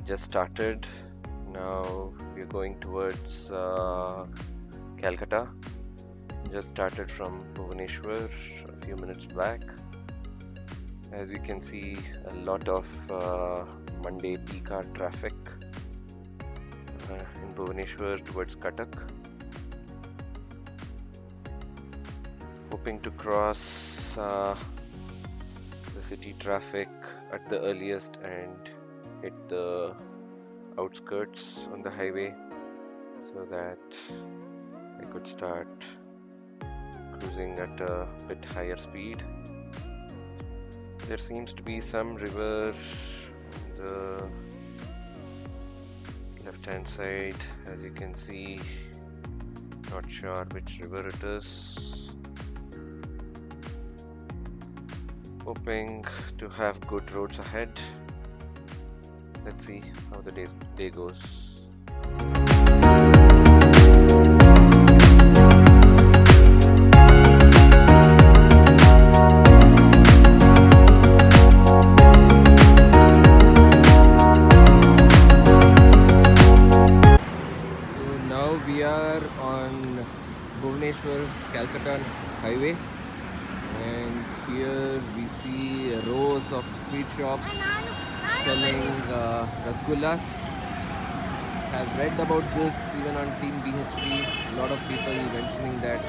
just started. Now we're going towards Calcutta. Just started from Bhuvneshwar a few minutes back. As you can see, a lot of Monday peak hour traffic in Bhuvneshwar towards Cuttack. Hoping to cross the city traffic at the earliest and hit the outskirts on the highway so that I could start cruising at a bit higher speed. There seems to be some river on the left hand side, as you can see. Not sure which river it is. Hoping to have good roads ahead. Let's see how the day goes. Now we are on Bhuvneshwar Calcutta highway, and here we see rows of sweet shops selling rasgullas. I've read about this even on Team BHP. A lot of people mentioning that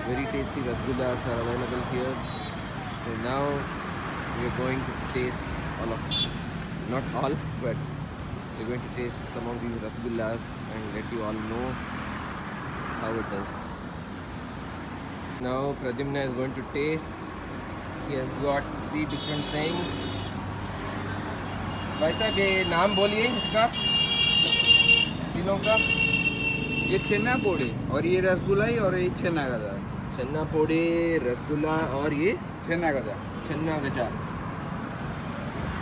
very tasty rasgullas are available here. So now we are going to taste all of them. Not all, but we're going to taste some of these rasgullas and let you all know how it is. Now Pradyumna is going to taste. He has got 3 different things. भाई साहब ये नाम बोलिए इसका तीनों का. ये छेना पोड़ी और ये रसगुल्ला ही और ये छेना गजा. छन्ना पोड़ी, रसगुल्ला और ये छेना गजा. छन्ना गजा.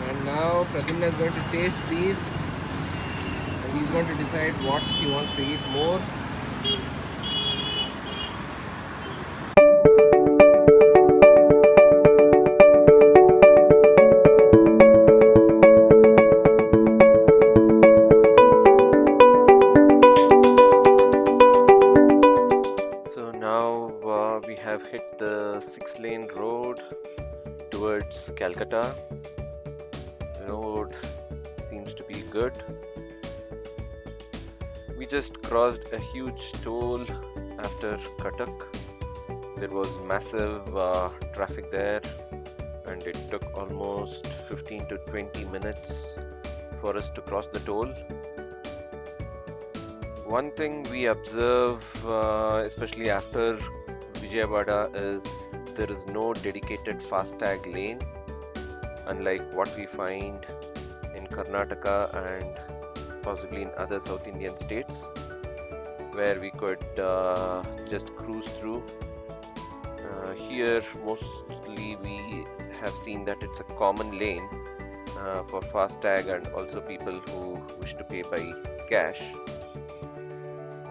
And now Pradyumna is going to taste these and he's going to decide what he wants to eat more. We have hit the 6-lane road towards Calcutta. The road seems to be good. We just crossed a huge toll after Cuttack. There was massive traffic there, and it took almost 15 to 20 minutes for us to cross the toll. One thing we observe, especially after Vijayawada, is there is no dedicated FASTag lane, unlike what we find in Karnataka and possibly in other South Indian states, where we could just cruise through. Here mostly we have seen that it's a common lane for FASTag and also people who wish to pay by cash.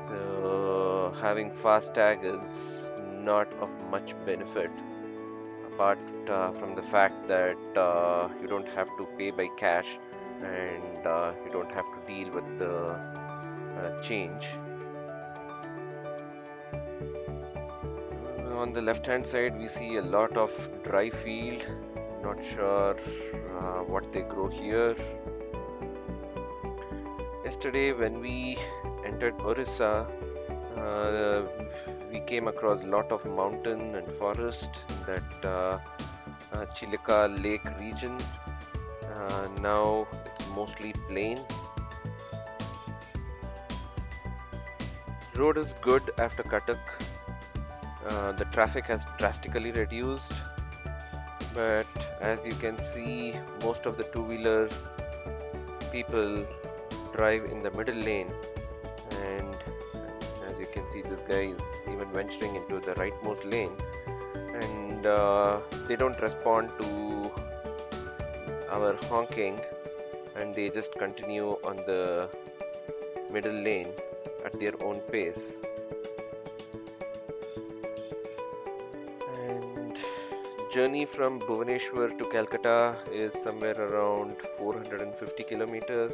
So having FASTag is not of much benefit, apart from the fact that you don't have to pay by cash and you don't have to deal with the change. On the left hand side we see a lot of dry field. Not sure what they grow here. Yesterday when we entered Orissa, we came across a lot of mountain and forest in that Chilika Lake region. Now it's mostly plain. Road is good after Cuttack. The traffic has drastically reduced, but as you can see, most of the two-wheeler people drive in the middle lane, and as you can see, this guy is even venturing into the rightmost lane, and they don't respond to our honking, and they just continue on the middle lane at their own pace. And journey from Bhubaneswar to Calcutta is somewhere around 450 kilometers.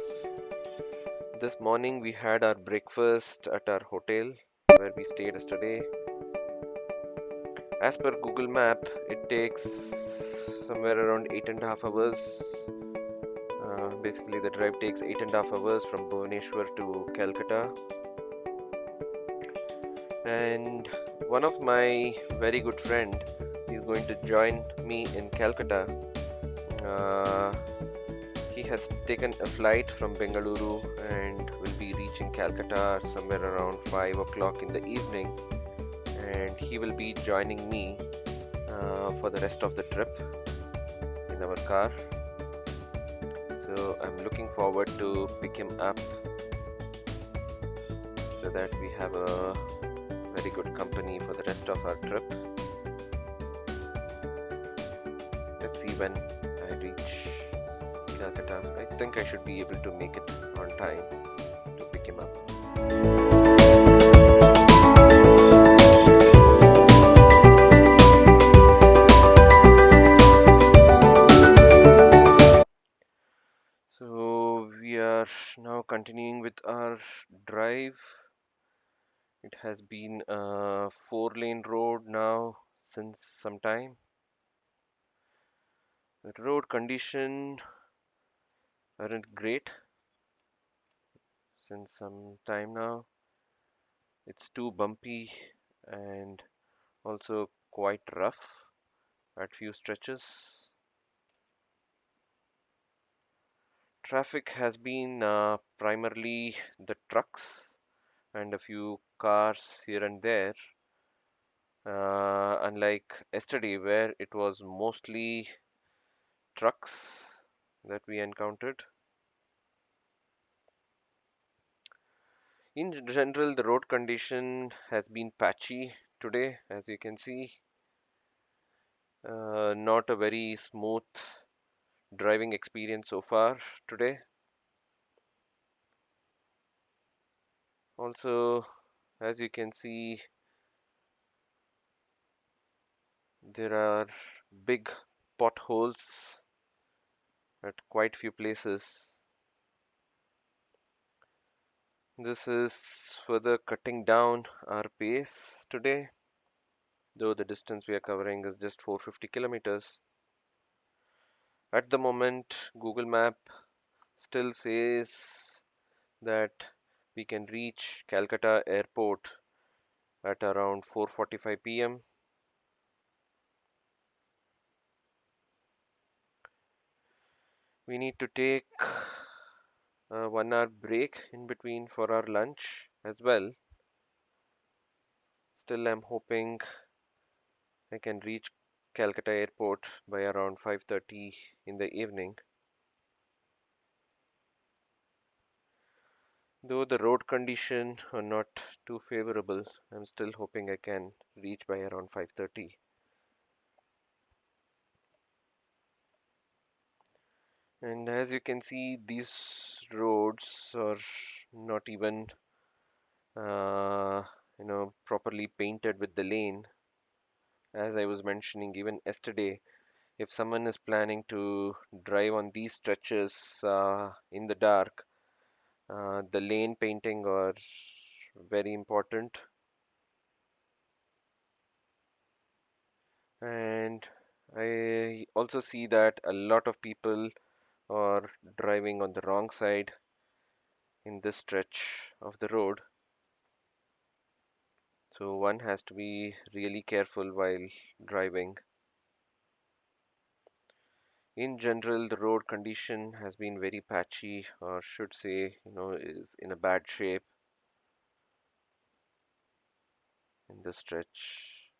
This morning we had our breakfast at our hotel where we stayed yesterday. As per Google Map, it takes somewhere around 8.5 hours. Basically, the drive takes 8.5 hours from Bhubaneswar to Calcutta. And one of my very good friend is going to join me in Calcutta. Uh, he has taken a flight from Bengaluru and will be reaching Calcutta somewhere around 5 o'clock in the evening. And he will be joining me for the rest of the trip in our car. So I'm looking forward to pick him up so that we have a very good company for the rest of our trip. Let's see when I reach Calcutta. I think I should be able to make it on time to pick him up. So we are now continuing with our drive. It has been a 4-lane road now since some time. The road condition aren't great since some time now. It's too bumpy and also quite rough at few stretches. Traffic has been primarily the trucks and a few cars here and there, unlike yesterday where it was mostly trucks that we encountered. In general, the road condition has been patchy today, as you can see. Not a very smooth driving experience so far today. Also, as you can see, there are big potholes at quite few places. This is further cutting down our pace today, though the distance we are covering is just 450 kilometers. At the moment, Google Map still says that we can reach Calcutta airport at around 4:45 p.m. We need to take a 1 hour break in between for our lunch as well. Still, I'm hoping I can reach Calcutta airport by around 5:30 in the evening. Though the road condition are not too favorable, I'm still hoping I can reach by around 5:30. And as you can see, these roads are not even uh, properly painted with the lane. As I was mentioning even yesterday, if someone is planning to drive on these stretches in the dark, the lane painting are very important. And I also see that a lot of people are driving on the wrong side in this stretch of the road. So one has to be really careful while driving. In general, the road condition has been very patchy, or should say, is in a bad shape in this stretch.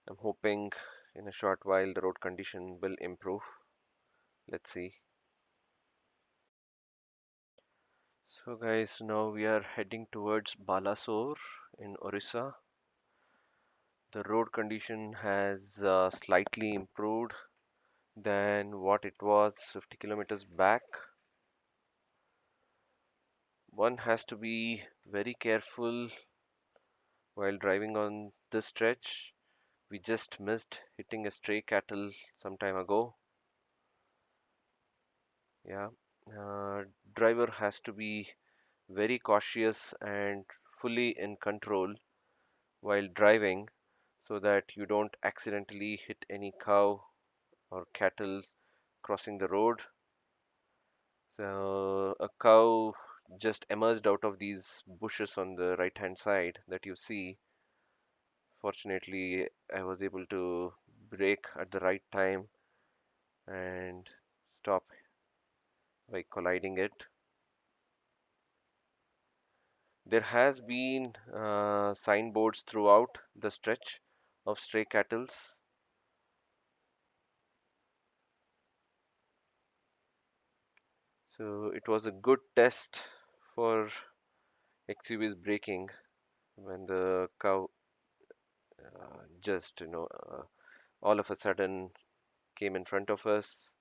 I'm hoping in a short while the road condition will improve. Let's see. So guys, now we are heading towards Balasore in Orissa. The road condition has slightly improved than what it was 50 kilometers back. One has to be very careful while driving on this stretch We just missed hitting a stray cattle some time ago. Yeah, driver has to be very cautious and fully in control while driving so that you don't accidentally hit any cow or cattle crossing the road. So a cow just emerged out of these bushes on the right hand side that you see. Fortunately, I was able to brake at the right time and stop by colliding it. There has been signboards throughout the stretch of stray cattles. So it was a good test for XUV's braking when the cow just, all of a sudden came in front of us.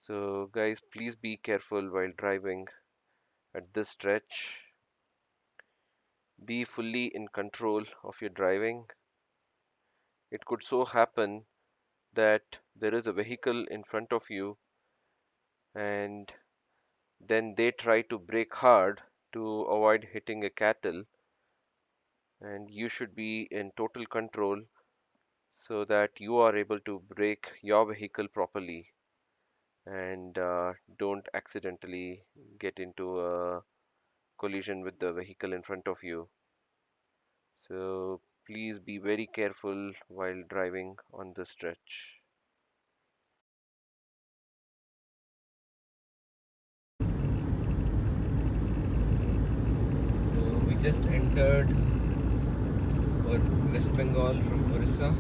So guys, please be careful while driving at this stretch. Be fully in control of your driving. It could so happen that there is a vehicle in front of you and then they try to brake hard to avoid hitting a cattle, and you should be in total control so that you are able to brake your vehicle properly and don't accidentally get into a collision with the vehicle in front of you. So please be very careful while driving on the stretch. So we just entered West Bengal from Orissa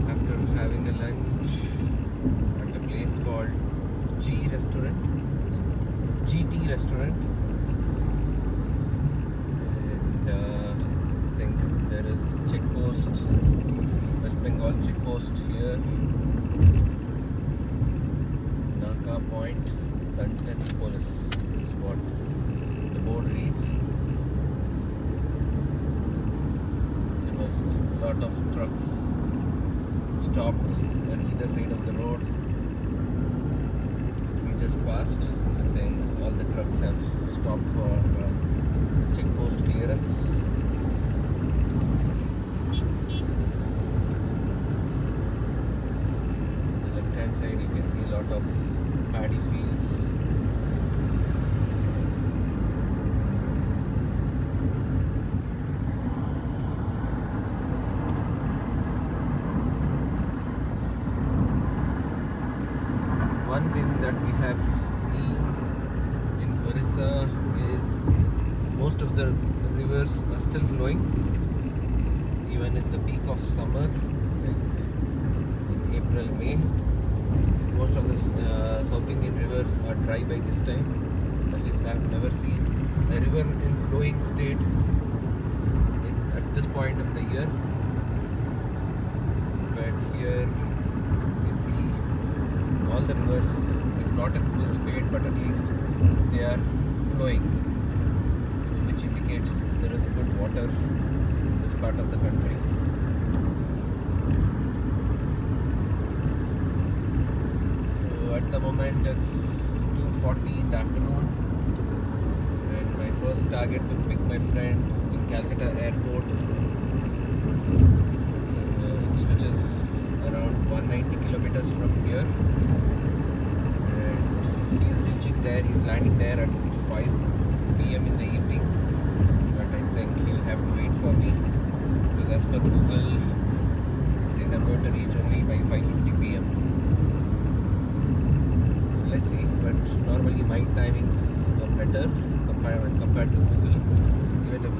after having a lunch at a place called GT restaurant, and I think there is West Bengal checkpost here, Naka Point, London Police is what the board reads. There was a lot of trucks stopped on either side of the road, which we just passed. I think all the trucks have stopped for checkpost clearance. On the left hand side you can see a lot of paddy fields. One thing that we have seen in Orissa is most of the rivers are still flowing even in the peak of summer, like in April, May. Most of the South Indian rivers are dry by this time. At least I have never seen a river in flowing state at this point of the year. But here we see all the rivers, if not in full speed, but at least they are flowing, which indicates there is good water in this part of the country. So at the moment it's 2:40 in the afternoon, and my first target to pick my friend in Calcutta airport, which is around 190 kilometers from here, and he's reaching there, he's landing there at 5 p.m. in the evening, but I think he'll have to wait for me because as per Google it says I'm going to reach only by 5:50 p.m. Let's see, but normally my timings are better compared to Google, even if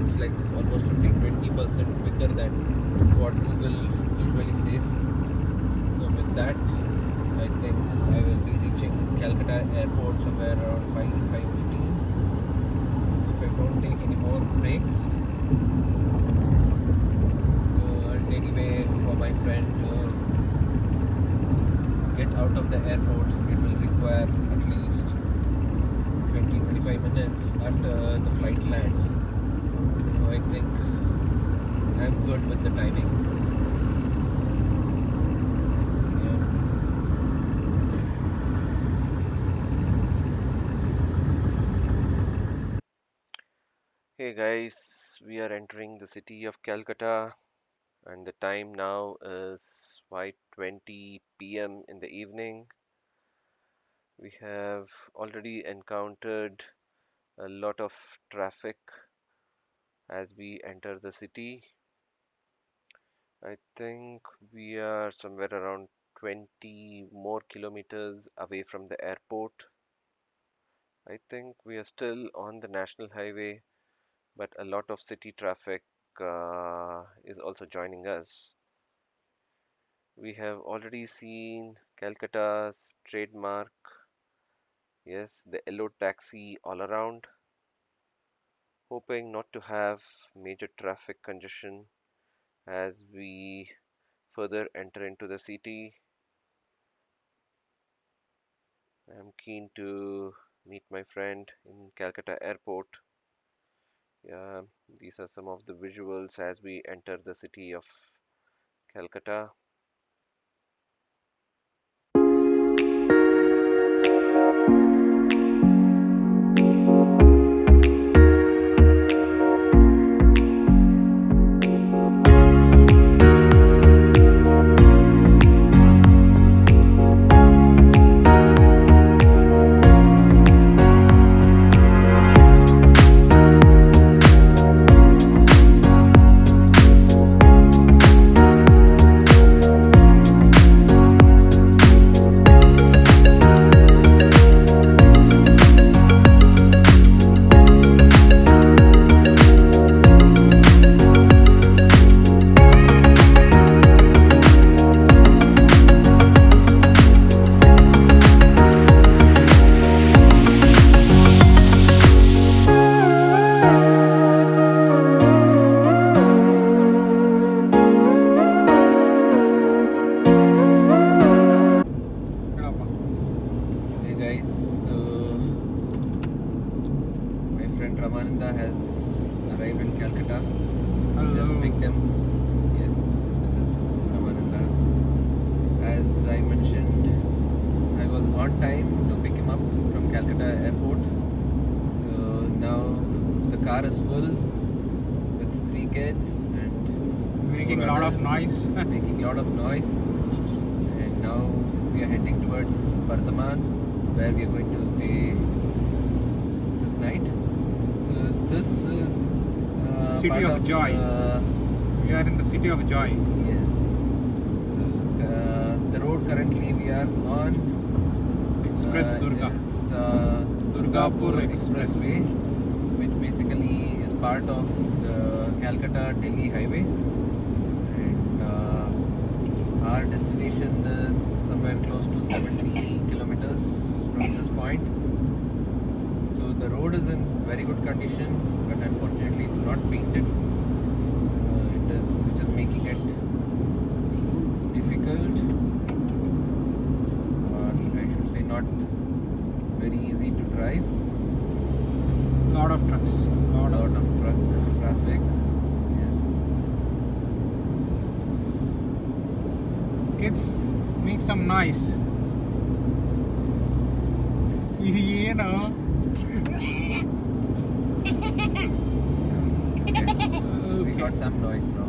it's like almost 15-20% quicker than what Google usually says. So with that, I think I will be reaching Calcutta airport somewhere around 5:15 if I don't take any more breaks. And anyway, for my friend to get out of the airport, it will require at least 20-25 minutes after the flight lands. So I think I'm good with the timing. Hey guys, we are entering the city of Calcutta, and the time now is 5:20 p.m. in the evening. We have already encountered a lot of traffic as we enter the city. I think we are somewhere around 20 more kilometers away from the airport. I think we are still on the national highway, but a lot of city traffic is also joining us. We have already seen Calcutta's trademark, yes, the yellow taxi all around, hoping not to have major traffic congestion as we further enter into the city. I'm keen to meet my friend in Calcutta airport. Yeah, these are some of the visuals as we enter the city of Calcutta. Hey guys, so my friend Ramananda has arrived in Calcutta. Just picked him. Yes, that is Ramananda. As I mentioned, I was on time to pick him up from Calcutta airport. So now the car is full with 3 kids and Making a 4 lot of adults, noise. making a lot of noise. And now we are heading towards Bardhaman, where we are going to stay this night. So this is City part of Joy. We are in the city of joy. Yes. The road currently we are on Express Durga. is Durgapur Express. Expressway, which basically is part of the Calcutta-Delhi highway. And our destination is somewhere close to 70 kilometers from this point. So the road is in very good condition, but unfortunately it's not painted. Which is making it difficult, or I should say not very easy to drive. Lot of trucks. Lot of truck traffic. Yes. Kids, make some noise. You know. We got some noise now.